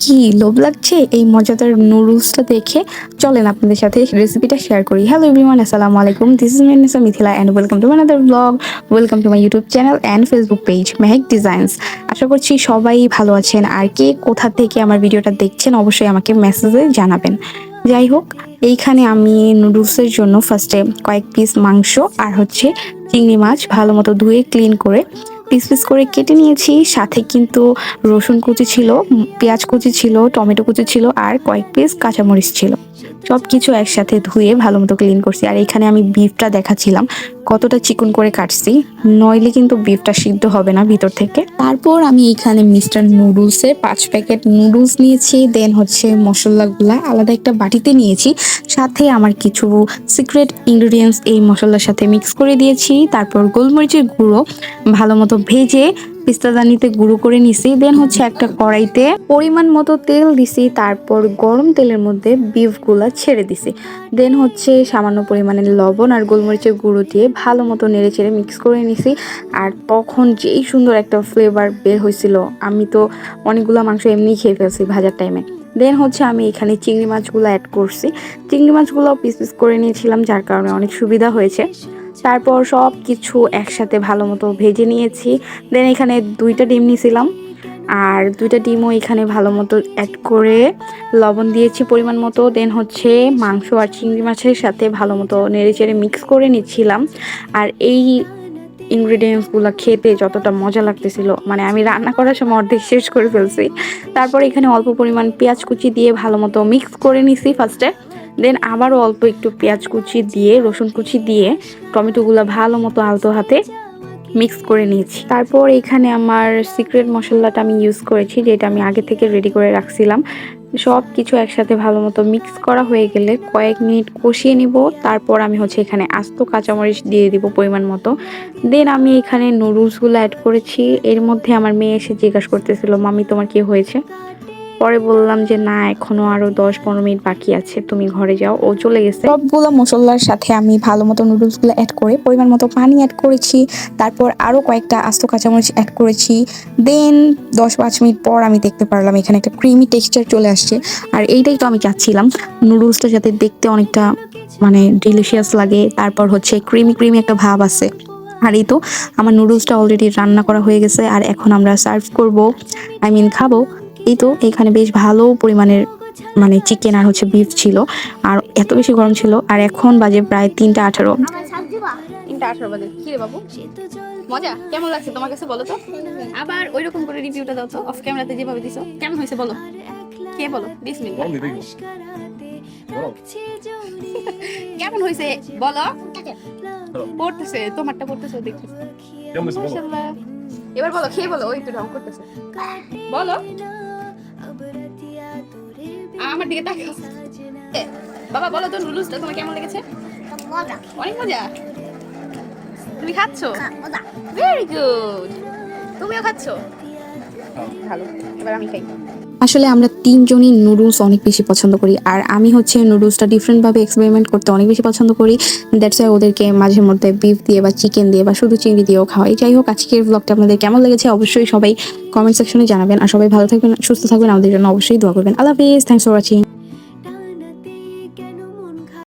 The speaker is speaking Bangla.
কি লোভ লাগছে এই মজাদার নুডলসটা দেখে। চলেন আপনাদের সাথে রেসিপিটা শেয়ার করি। হ্যালো এভরিওয়ান, আসসালামু আলাইকুম। This is Minisa Mithila and welcome to another blog. Welcome to my YouTube channel and Facebook page Mehek designs. আশা করছি সবাই ভালো আছেন, আর কে কোথা থেকে আমার ভিডিওটা দেখছেন অবশ্যই আমাকে মেসেজে জানাবেন। যাই হোক, এইখানে আমি নুডলসের জন্য ফার্স্টে কয়েক পিস মাংস আর হচ্ছে চিংড়ি মাছ ভালো মতো ধুয়ে ক্লিন করে পিস পিস করে কেটে নিয়েছি। সাথে কিন্তু রসুন কুচি ছিল, পেঁয়াজ কুচি ছিল, টমেটো কুচি ছিল আর কয়েক পিস কাঁচামরিচ ছিল। সব কিছু একসাথে ধুয়ে ভালো মতো ক্লিন করছি। আর এখানে আমি বিফটা দেখাচ্ছিলাম কতটা চিকন করে কাটছি, নইলে কিন্তু বিফটা সিদ্ধ হবে না ভিতর থেকে। তারপর আমি এখানে মিস্টার নুডলসের 5 প্যাকেট নুডলস নিয়েছি। দেন হচ্ছে মশলাগুলা আলাদা একটা বাটিতে নিয়েছি। সাথে আমার কিছু সিক্রেট ইনগ্রিডিয়েন্টস এই মশলার সাথে মিক্স করে দিয়েছি। তারপর গোলমরিচের গুঁড়ো ভালো মতো ভেজে পিস্তাদানিতে গুঁড়ো করে নিছি। দেন হচ্ছে একটা কড়াইতে পরিমাণ মতো তেল দিছি। তারপর গরম তেলের মধ্যে বিফগুলা ছেড়ে দিছি। দেন হচ্ছে সামান্য পরিমাণে লবণ আর গোলমরিচের গুঁড়ো দিয়ে ভালো মতো নেড়ে চেড়ে মিক্স করে নিছি। আর তখন যেই সুন্দর একটা ফ্লেভার বের হয়েছিল, আমি তো অনেকগুলো মাংস এমনি খেয়ে ফেলছি ভাজার টাইমে। দেন হচ্ছে আমি এখানে চিংড়ি মাছগুলো অ্যাড করছি। চিংড়ি মাছগুলো পিস পিস করে নিয়েছিলাম, যার কারণে অনেক সুবিধা হয়েছে। তারপর সব কিছু একসাথে ভালো মতো ভেজে নিয়েছি। দেন এখানে 2টা ডিম নিয়েছিলাম, আর 2টা ডিমও এখানে ভালো মতো অ্যাড করে লবণ দিয়েছি পরিমাণ মতো। দেন হচ্ছে মাংস আর চিংড়ি মাছের সাথে ভালো মতো নেড়ে চেড়ে মিক্স করে নিচ্ছিলাম। আর এই ইনগ্রিডিয়েন্টসগুলো খেতে যতটা মজা লাগতেছিল, মানে আমি রান্না করার সময় অর্ধেক শেষ করে ফেলছি। তারপর এখানে অল্প পরিমাণ পেঁয়াজ কুচি দিয়ে ভালো মতো মিক্স করে নিছি ফার্স্টে। দেন আবারও অল্প একটু পেঁয়াজ কুচি দিয়ে রসুন কুচি দিয়ে টমেটোগুলো ভালো মতো আলতো হাতে মিক্স করে নিয়েছি। তারপর এখানে আমার সিক্রেট মশলাটা আমি ইউজ করেছি, যেটা আমি আগে থেকে রেডি করে রাখছিলাম। সব কিছু একসাথে ভালো মতো মিক্স করা হয়ে গেলে কয়েক মিনিট কষিয়ে নিব। তারপর আমি হচ্ছে এখানে আস্ত কাঁচামরিচ দিয়ে দিব পরিমাণ মতো। দেন আমি এখানে নুডলসগুলো অ্যাড করেছি। এর মধ্যে আমার মেয়ে এসে জিজ্ঞাসা করতেছিল, মামি তোমার কি হয়েছে? পরে বললাম যে না, এখনো আরো 10-15 মিনিট বাকি আছে, তুমি ঘরে যাও। ও চলে গেছে। সবগুলো মশলার সাথে আমি ভালো মতো নুডলসগুলো অ্যাড করে পরিমাণ মতো পানি অ্যাড করেছি। তারপর আরো কয়েকটা আস্ত কাঁচামরিচ অ্যাড করেছি। দেন 10-5 মিনিট পর আমি দেখতে পারলাম এখানে একটা ক্রিমি টেক্সচার চলে আসছে। আর এইটাই তো আমি চাচ্ছিলাম, নুডলসটা যাতে দেখতে অনেকটা মানে ডিলিশিয়াস লাগে, তারপর হচ্ছে ক্রিমি ক্রিমি একটা ভাব আছে। আর এই তো আমার নুডলসটা অলরেডি রান্না করা হয়ে গেছে, আর এখন আমরা সার্ভ করব, খাবো। এই তো এখানে বেশ ভালো পরিমাণের মানে চিকেন আর হচ্ছে বিফ ছিল, আর এত বেশি গরম ছিল। আর এখন বাজে প্রায় 3টা 18। 3টা 18 বাজে। কি রে বাবু, মজা কেমন লাগছে তোমার কাছে বলো তো? আবার ওইরকম করে রিভিউটা দাও তো, অফ ক্যামেরাতে যেভাবে দিছো কেমন হয়েছে বলো। কে বলো? বিসমিল্লাহ। কেমন হয়েছে বলো। পড়তেছে, তোমারটা পড়তেছে দেখতেছি। মাশাআল্লাহ। এবার বলো, খেয়ে বলো। ওই তো ঢং করতেছে, বলো। আমার দিকে তাকাও। বাবা বলো তো, নুডলসটা তোমার কেমন লেগেছে? মজা, অনেক মজা। তুমি খাচ্ছো? Very good. তুমিও খাচ্ছো? ভালো। এবার আমি খাই। আসলে আমরা 3জনই নুডলস অনেক বেশি পছন্দ করি, আর আমি হচ্ছে নুডলসটা ডিফারেন্ট ভাবে এক্সপেরিমেন্ট করতে অনেক বেশি পছন্দ করি। দ্যাটস ওয়াই ওদেরকে মাঝে মধ্যে বিফ দিয়ে বা চিকেন দিয়ে বা শুধু চিংড়ি দিয়েও খাওয়াই। যাই হোক, আজকের ব্লগটা আপনাদের কেমন লেগেছে অবশ্যই সবাই কমেন্ট সেকশনে জানাবেন। আর সবাই ভালো থাকবেন, সুস্থ থাকবেন, আমাদের জন্য অবশ্যই দোয়া করবেন। আল্লাহ হাফিজ, থ্যাংকস ফর ওয়াচিং।